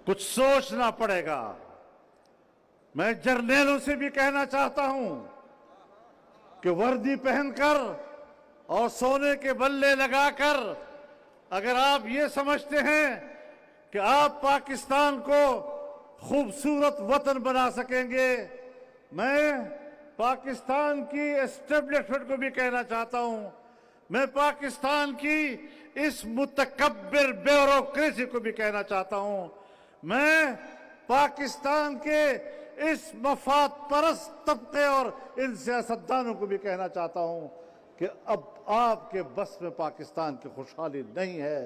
कुछ सोचना पड़ेगा। मैं जर्नैलों से भी कहना चाहता हूं कि वर्दी पहनकर और सोने के बल्ले लगाकर अगर आप ये समझते हैं कि आप पाकिस्तान को खूबसूरत वतन बना सकेंगे, मैं पाकिस्तान की एस्टेब्लिशमेंट को भी कहना चाहता हूं, मैं पाकिस्तान की इस मुतकब्बिर ब्यूरोक्रेसी को भी कहना चाहता हूं, मैं पाकिस्तान के इस मफाद परस्त तबके और इन सियासतदानों को भी कहना चाहता हूं कि अब आपके बस में पाकिस्तान की खुशहाली नहीं है।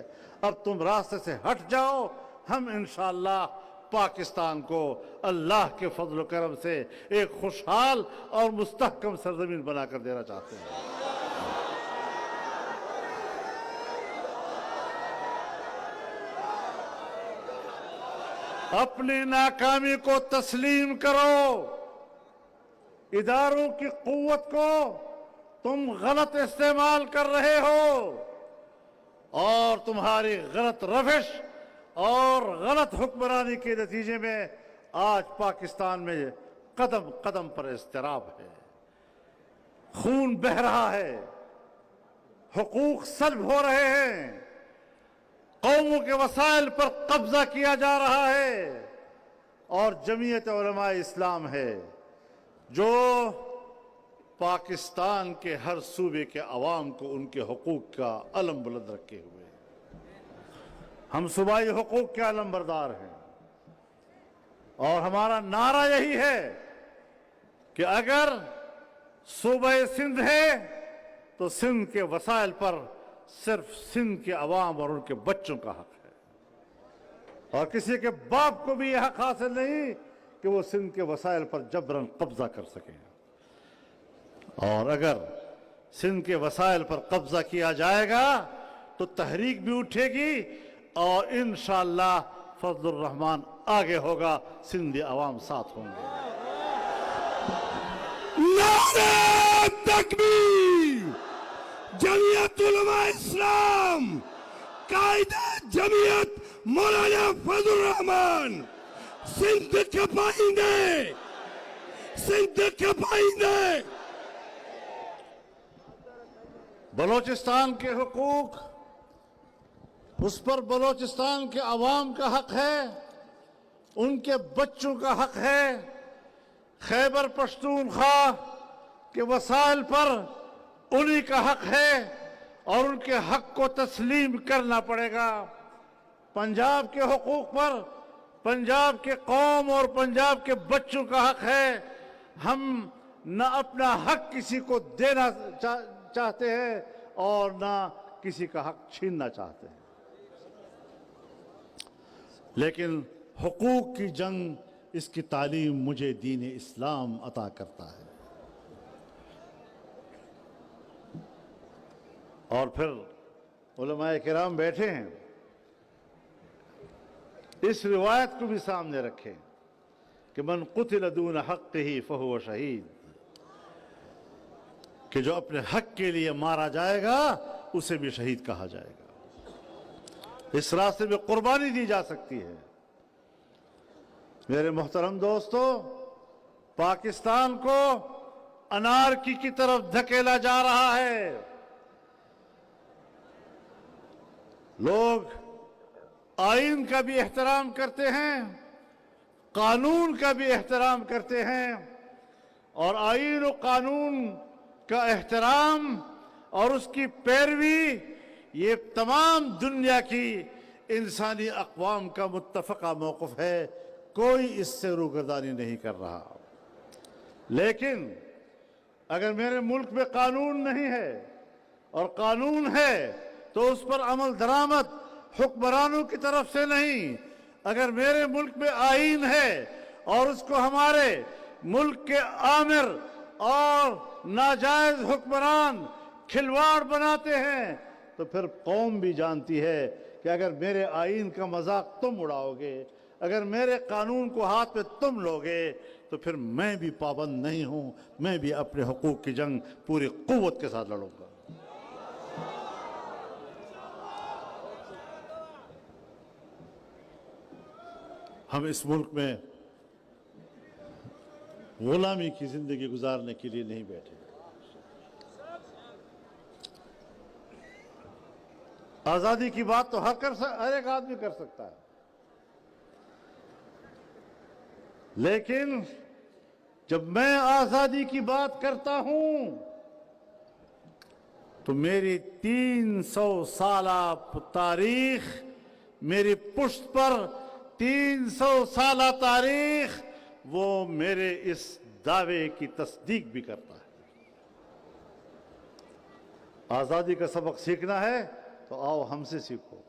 अब तुम रास्ते से हट जाओ। हम इंशाअल्लाह पाकिस्तान को अल्लाह के फजल करम से एक खुशहाल और मुस्तहकम सरजमीन बनाकर देना चाहते हैं। अपनी नाकामी को तस्लीम करो। इदारों की कुव्वत को तुम गलत इस्तेमाल कर रहे हो और तुम्हारी गलत रविश और गलत हुक्मरानी के नतीजे में आज पाकिस्तान में कदम कदम पर इज़्तिराब है, खून बह रहा है, हुकूक सल्ब हो रहे हैं, कौमों के वसाइल पर कब्जा किया जा रहा है और जमीयत उलमाए इस्लाम है जो पाकिस्तान के हर सूबे के अवाम को उनके हुकूक का अलम बुलंद रखे हुए। हम सूबाई हुकूक के अलम बरदार हैं और हमारा नारा यही है कि अगर सूबे सिंध है तो सिंध के वसाइल पर सिर्फ सिंध के अवाम और उनके बच्चों का हक है और किसी के बाप को भी यह हक हासिल नहीं कि वो सिंध के वसाइल पर जबरन कब्जा कर सकें। और अगर सिंध के वसाइल पर कब्जा किया जाएगा तो तहरीक भी उठेगी और इंशाअल्लाह फजलुर रहमान आगे होगा, सिंधी अवाम साथ होंगे। नारे तकबीर! जमीयत उलमा इस्लाम, कायदे जमीयत मौलाना फजलुर रहमान, सिंध के पाइंदे, सिंध के पाइंदे। बलोचिस्तान के हुकूक उस पर बलोचिस्तान के अवाम का हक है, उनके बच्चों का हक है। खैबर पख्तूनख्वा के वसाइल पर उन्हीं का हक है और उनके हक को तस्लीम करना पड़ेगा। पंजाब के हुकूक पर पंजाब के कौम और पंजाब के बच्चों का हक है। हम न अपना हक किसी को देना चाहते हैं और ना किसी का हक छीनना चाहते हैं, लेकिन हुकूक की जंग इसकी तालीम मुझे दीन इस्लाम अता करता है। और फिर उलमाए किराम बैठे हैं, इस रिवायत को भी सामने रखें कि मन कुतिल दून हक़्क़िही फहुव शहीद, कि जो अपने हक के लिए मारा जाएगा उसे भी शहीद कहा जाएगा। इस रास्ते में कुर्बानी दी जा सकती है। मेरे मोहतरम दोस्तों, पाकिस्तान को अनारकी की तरफ धकेला जा रहा है। लोग आईन का भी एहतराम करते हैं, कानून का भी एहतराम करते हैं और आईन और कानून का एहतराम और उसकी पैरवी ये तमाम दुनिया की इंसानी अक़वाम का मुत्तफ़क़ा मौक़िफ़ है। कोई इससे रूगर्दानी नहीं कर रहा। लेकिन अगर मेरे मुल्क में कानून नहीं है और कानून है तो उस पर अमल दरामद हुक्मरानों की तरफ से नहीं। अगर मेरे मुल्क में आईन है और उसको हमारे मुल्क के आमिर और नाजायज हुक्मरान खिलवाड़ बनाते हैं तो फिर कौम भी जानती है कि अगर मेरे आईन का मजाक तुम उड़ाओगे, अगर मेरे कानून को हाथ में तुम लोगे तो फिर मैं भी पाबंद नहीं हूं, मैं भी अपने हुकूक की जंग पूरी कुव्वत के साथ लड़ूंगा। ہم اس ملک میں غلامی کی زندگی گزارنے کے لیے نہیں بیٹھے. آزادی کی بات تو ہر ایک آدمی کر سکتا ہے، لیکن جب میں آزادی کی بات کرتا ہوں تو میری 300 سالہ تاریخ، میری پشت پر 300 سالہ تاریخ، وہ میرے اس دعوے کی تصدیق بھی کرتا ہے. آزادی کا سبق سیکھنا ہے تو آؤ ہم سے سیکھو.